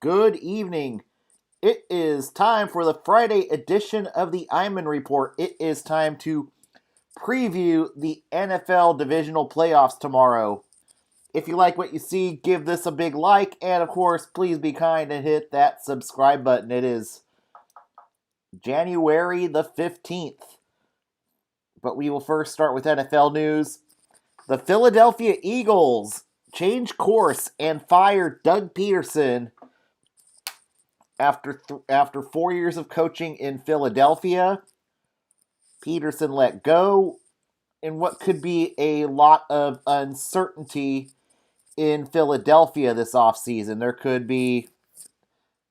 Good evening. It is time for the Friday edition of the Iman Report. It is time to preview the NFL Divisional playoffs tomorrow. If you like what you see, give this a big like, and of course, please be kind and hit that subscribe button. It is January the 15th. But we will first start with NFL news. The Philadelphia Eagles changed course and fired Doug Peterson after 4 years of coaching in Philadelphia. Peterson let go in what could be a lot of uncertainty in Philadelphia this offseason. There could be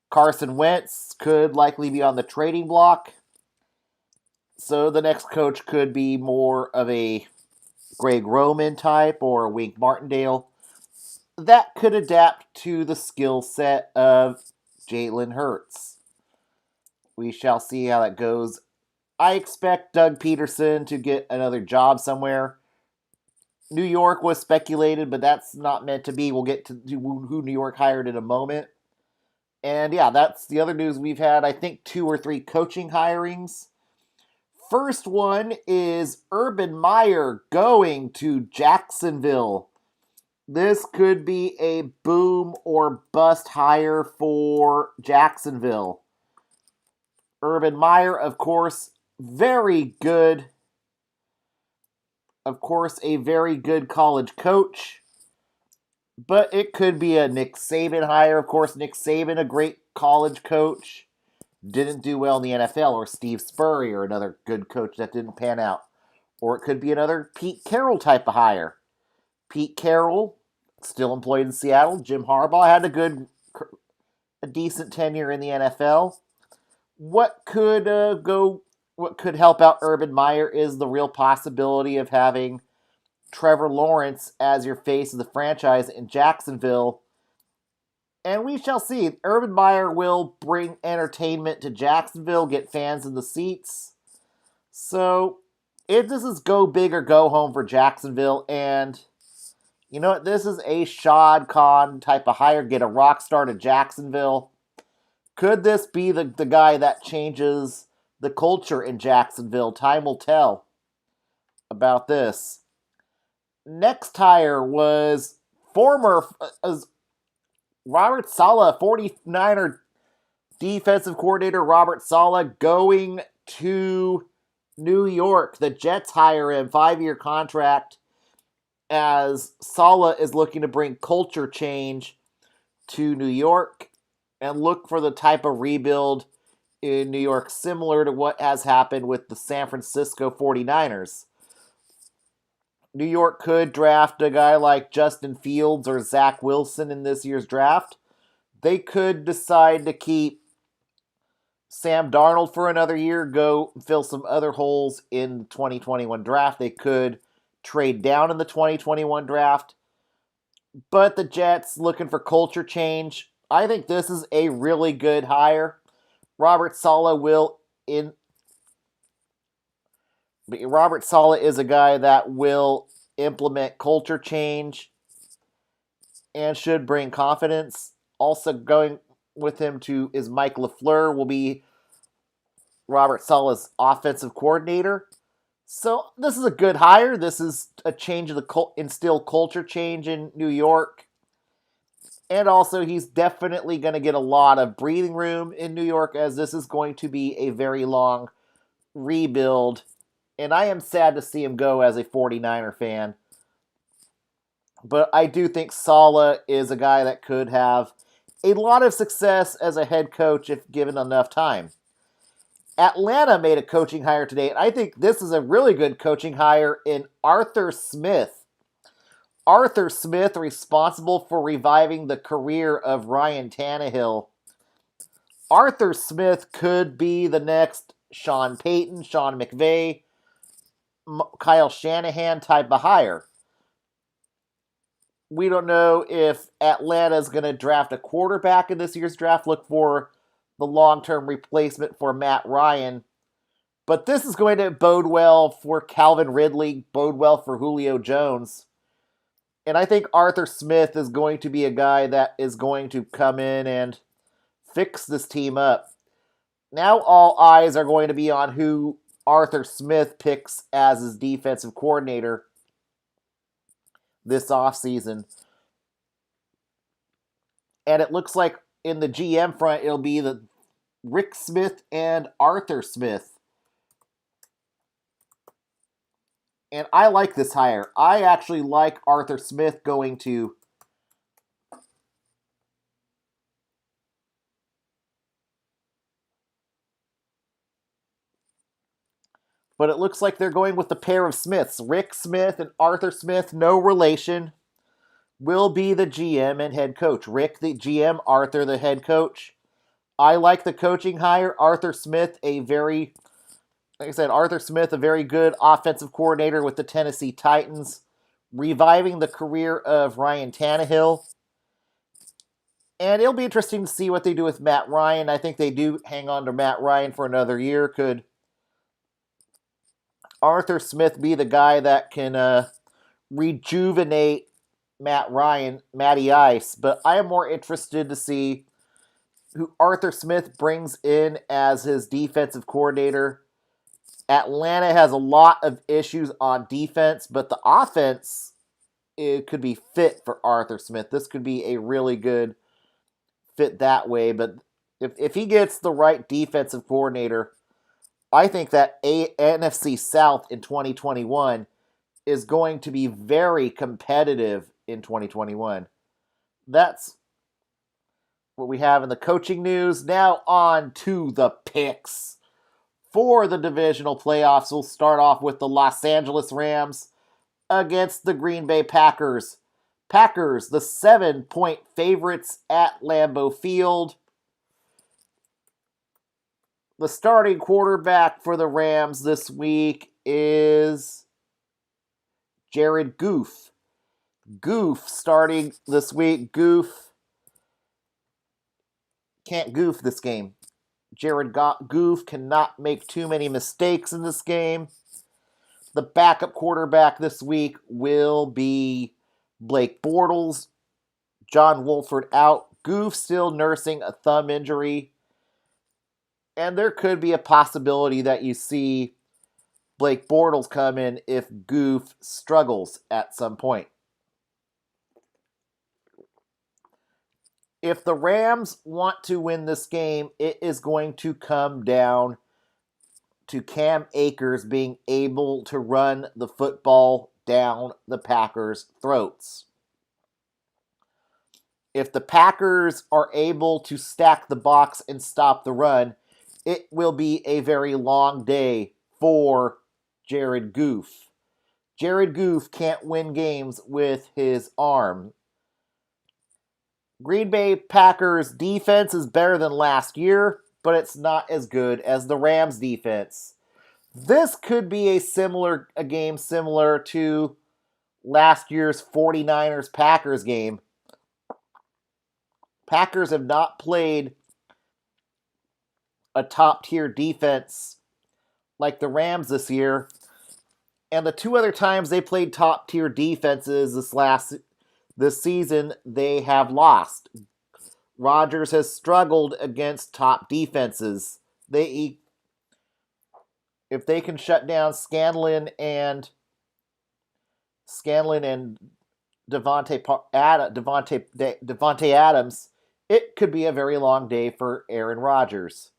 Carson Wentz could likely be on the trading block. So the next coach could be more of a Greg Roman type or a Wink Martindale. That could adapt to the skill set of Jalen Hurts. We shall see how that goes. I expect Doug Peterson to get another job somewhere. New York was speculated, but that's not meant to be. We'll get to who New York hired in a moment. And yeah, that's the other news we've had. I think 2 or 3 coaching hirings. First one is Urban Meyer going to Jacksonville. This could be a boom or bust hire for Jacksonville. Urban Meyer, of course, very good. Of course, a very good college coach. But it could be a Nick Saban hire. Of course, Nick Saban, a great college coach, didn't do well in the NFL. Or Steve Spurrier, another good coach that didn't pan out. Or it could be another Pete Carroll type of hire. Pete Carroll, still employed in Seattle. Jim Harbaugh had a decent tenure in the NFL. What could help out Urban Meyer is the real possibility of having Trevor Lawrence as your face of the franchise in Jacksonville. And we shall see. Urban Meyer will bring entertainment to Jacksonville, get fans in the seats. So, if this is go big or go home for Jacksonville, and you know what, this is a Shad Khan type of hire, get a rock star to Jacksonville. Could this be the guy that changes the culture in Jacksonville? Time will tell about this. Next hire was former Robert Saleh, 49er defensive coordinator Robert Saleh, going to New York. The Jets hire him, 5-year contract, as Saleh is looking to bring culture change to New York and look for the type of rebuild in New York similar to what has happened with the San Francisco 49ers. New York could draft a guy like Justin Fields or Zach Wilson in this year's draft. They could decide to keep Sam Darnold for another year, go fill some other holes in the 2021 draft. They could trade down in the 2021 draft. But the Jets looking for culture change. I think this is a really good hire. Robert Saleh is a guy that will implement culture change and should bring confidence. Also going with him is Mike LaFleur, will be Robert Saleh's offensive coordinator. So this is a good hire. This is a change of instill culture change in New York. And also, he's definitely going to get a lot of breathing room in New York, as this is going to be a very long rebuild. And I am sad to see him go as a 49er fan. But I do think Saleh is a guy that could have a lot of success as a head coach if given enough time. Atlanta made a coaching hire today, and I think this is a really good coaching hire in Arthur Smith. Arthur Smith, responsible for reviving the career of Ryan Tannehill. Arthur Smith could be the next Sean Payton, Sean McVay, Kyle Shanahan type of hire. We don't know if Atlanta's going to draft a quarterback in this year's draft. Look for the long-term replacement for Matt Ryan. But this is going to bode well for Calvin Ridley, bode well for Julio Jones. And I think Arthur Smith is going to be a guy that is going to come in and fix this team up. Now all eyes are going to be on who Arthur Smith picks as his defensive coordinator this offseason. And it looks like in the GM front, it'll be the Rick Smith and Arthur Smith. And I like this hire. I actually like Arthur Smith going to but it looks like they're going with the pair of Smiths. Rick Smith and Arthur Smith, no relation, will be the GM and head coach. Rick, the GM, Arthur, the head coach. I like the coaching hire. Arthur Smith, Arthur Smith, a very good offensive coordinator with the Tennessee Titans, reviving the career of Ryan Tannehill. And it'll be interesting to see what they do with Matt Ryan. I think they do hang on to Matt Ryan for another year. Could Arthur Smith be the guy that can rejuvenate Matty Ice? But I am more interested to see who Arthur Smith brings in as his defensive coordinator. Atlanta has a lot of issues on defense, but the offense, it could be fit for Arthur Smith. This could be a really good fit that way. But if he gets the right defensive coordinator, I think that NFC South in 2021 is going to be very competitive in 2021. That's what we have in the coaching news. Now on to the picks for the divisional playoffs. We'll start off with the Los Angeles Rams against the Green Bay Packers. Packers, the 7-point favorites at Lambeau Field. The starting quarterback for the Rams this week is Jared Goff. Goff starting this week. Goff can't goof this game. Jared Goff cannot make too many mistakes in this game. The backup quarterback this week will be Blake Bortles. John Wolford out. Goff still nursing a thumb injury. And there could be a possibility that you see Blake Bortles come in if Goff struggles at some point. If the Rams want to win this game, it is going to come down to Cam Akers being able to run the football down the Packers' throats. If the Packers are able to stack the box and stop the run, it will be a very long day for Jared Goff. Jared Goff can't win games with his arm. Green Bay Packers defense is better than last year, but it's not as good as the Rams defense. This could be a game similar to last year's 49ers Packers game. Packers have not played a top-tier defense like the Rams this year. And the two other times they played top-tier defenses this season, they have lost. Rodgers has struggled against top defenses. If they can shut down Scanlon and Devontae Adams, it could be a very long day for Aaron Rodgers.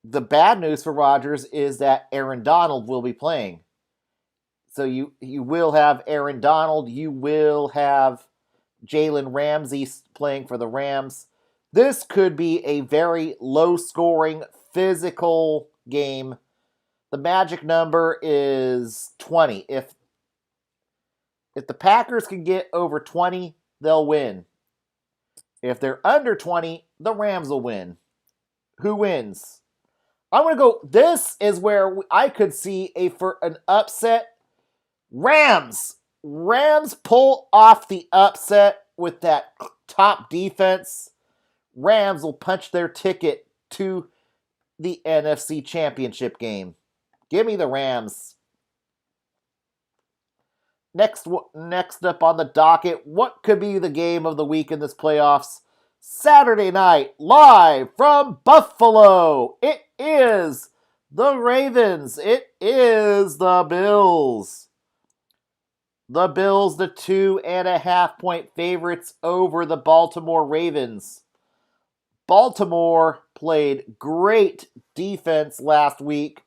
The bad news for Rodgers is that Aaron Donald will be playing. So you will have Aaron Donald. You will have Jalen Ramsey playing for the Rams. This could be a very low-scoring, physical game. The magic number is 20. If the Packers can get over 20, they'll win. If they're under 20, the Rams will win. Who wins? I'm going to go, this is where I could see an upset. Rams pull off the upset with that top defense. Rams will punch their ticket to the NFC Championship game. Give me the Rams. Next up on the docket, what could be the game of the week in this playoffs? Saturday night, live from Buffalo, it is the Ravens. It is the Bills. The Bills, the 2.5-point favorites over the Baltimore Ravens. Baltimore played great defense last week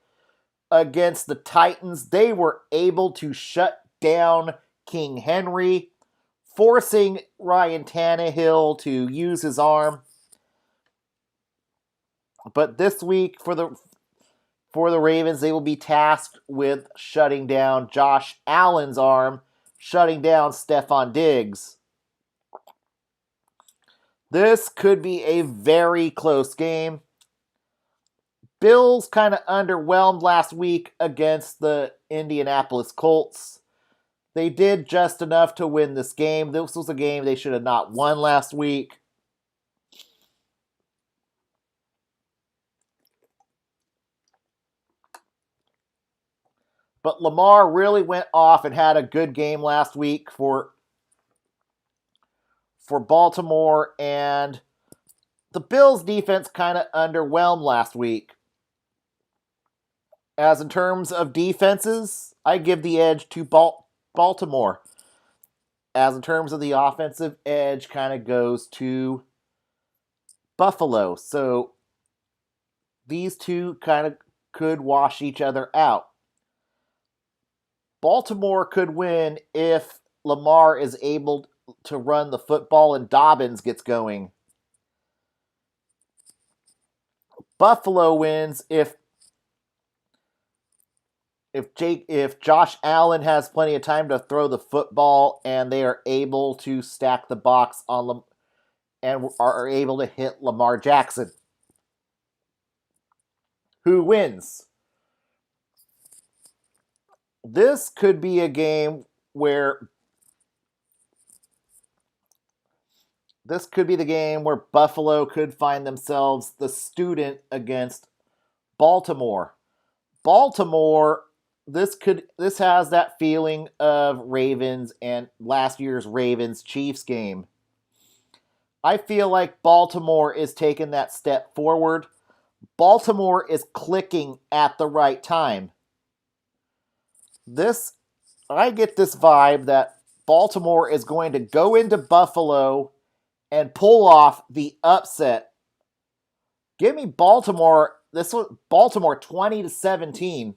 against the Titans. They were able to shut down King Henry, forcing Ryan Tannehill to use his arm. But this week for the Ravens, they will be tasked with shutting down Josh Allen's arm, shutting down Stephon Diggs. This could be a very close game. Bills kind of underwhelmed last week against the Indianapolis Colts. They did just enough to win this game. This was a game they should have not won last week. But Lamar really went off and had a good game last week for Baltimore, and the Bills' defense kind of underwhelmed last week. As in terms of defenses, I give the edge to Baltimore. As in terms of the offensive edge, kind of goes to Buffalo. So these two kind of could wash each other out. Baltimore could win if Lamar is able to run the football and Dobbins gets going. Buffalo wins if Josh Allen has plenty of time to throw the football and they are able to stack the box on and are able to hit Lamar Jackson. Who wins? This could be a game where Buffalo could find themselves the student against Baltimore. Baltimore, this has that feeling of Ravens and last year's Ravens-Chiefs game. I feel like Baltimore is taking that step forward. Baltimore is clicking at the right time. I get this vibe that Baltimore is going to go into Buffalo and pull off the upset. Give me Baltimore. This was Baltimore 20-17.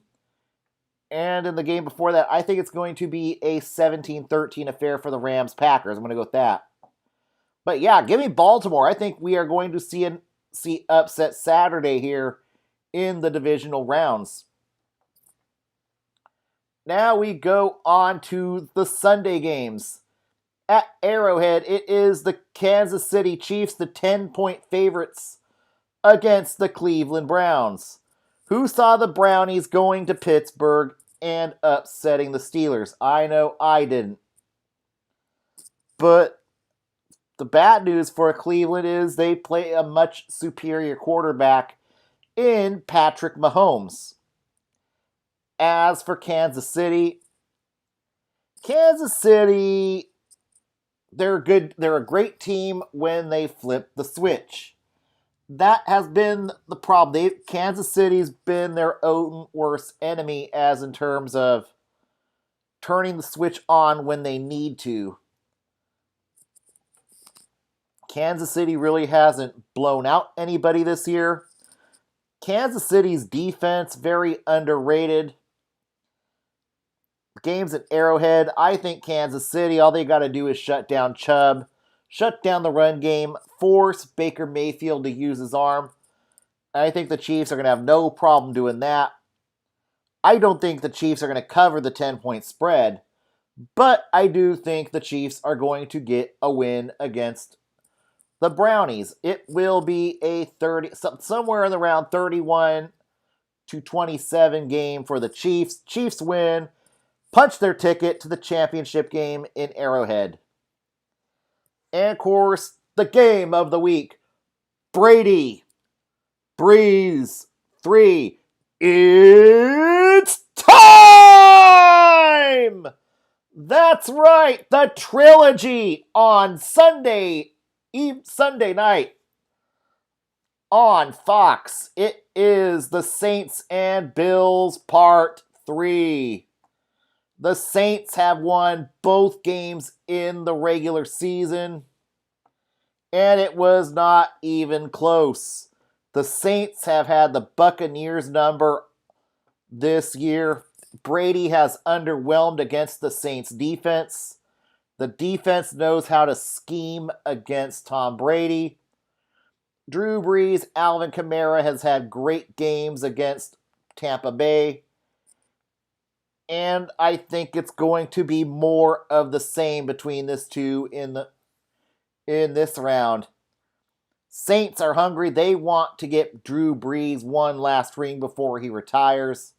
And in the game before that, I think it's going to be a 17-13 affair for the Rams-Packers. I'm going to go with that. But yeah, give me Baltimore. I think we are going to see upset Saturday here in the divisional rounds. Now we go on to the Sunday games. At Arrowhead, it is the Kansas City Chiefs, the 10-point favorites, against the Cleveland Browns. Who saw the Brownies going to Pittsburgh and upsetting the Steelers? I know I didn't. But the bad news for Cleveland is they play a much superior quarterback in Patrick Mahomes. As for Kansas City, they're good. They're a great team when they flip the switch. That has been the problem. Kansas City's been their own worst enemy as in terms of turning the switch on when they need to. Kansas City really hasn't blown out anybody this year. Kansas City's defense, very underrated. Games at Arrowhead, I think Kansas City, all they got to do is shut down Chubb, shut down the run game, force Baker Mayfield to use his arm. I think the Chiefs are going to have no problem doing that. I don't think the Chiefs are going to cover the 10-point spread, but I do think the Chiefs are going to get a win against the Brownies. It will be a somewhere in around 31-27 game for the Chiefs. Chiefs win, punch their ticket to the championship game in Arrowhead. And of course, the game of the week. Brady, Breeze, 3. It's time! That's right, the trilogy on Sunday Sunday night on Fox, it is the Saints and Bills Part 3. The Saints have won both games in the regular season, and it was not even close. The Saints have had the Buccaneers number this year. Brady has underwhelmed against the Saints defense. The defense knows how to scheme against Tom Brady. Drew Brees, Alvin Kamara has had great games against Tampa Bay. And I think it's going to be more of the same between this two in this round. Saints are hungry. They want to get Drew Brees one last ring before he retires.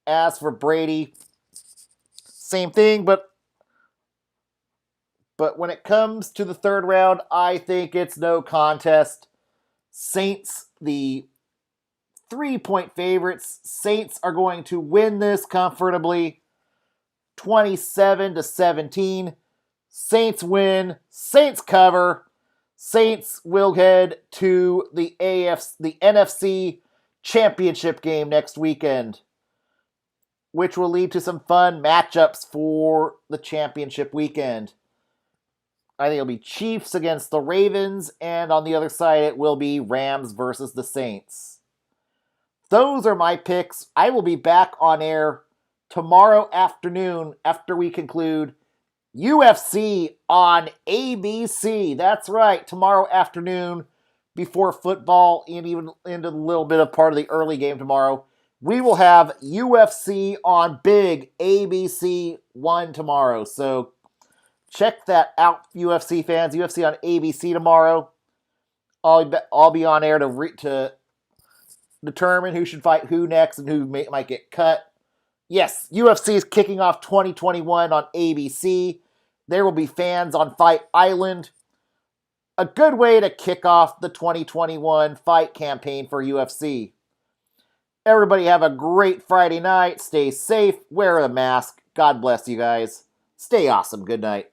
As for Brady, same thing, but when it comes to the third round, I think it's no contest. Saints, the 3-point favorites. Saints are going to win this comfortably, 27-17. Saints win. Saints cover. Saints will head to the NFC Championship game next weekend, which will lead to some fun matchups for the championship weekend. I think it'll be Chiefs against the Ravens, and on the other side it will be Rams versus the Saints. Those are my picks. I will be back on air tomorrow afternoon after we conclude UFC on ABC. That's right, tomorrow afternoon before football and even into a little bit of part of the early game tomorrow. We will have UFC on big ABC 1 tomorrow. So check that out, UFC fans. UFC on ABC tomorrow. I'll be on air to determine who should fight who next and who might get cut. Yes, UFC is kicking off 2021 on ABC. There will be fans on Fight Island. A good way to kick off the 2021 fight campaign for UFC. Everybody have a great Friday night. Stay safe. Wear a mask. God bless you guys. Stay awesome. Good night.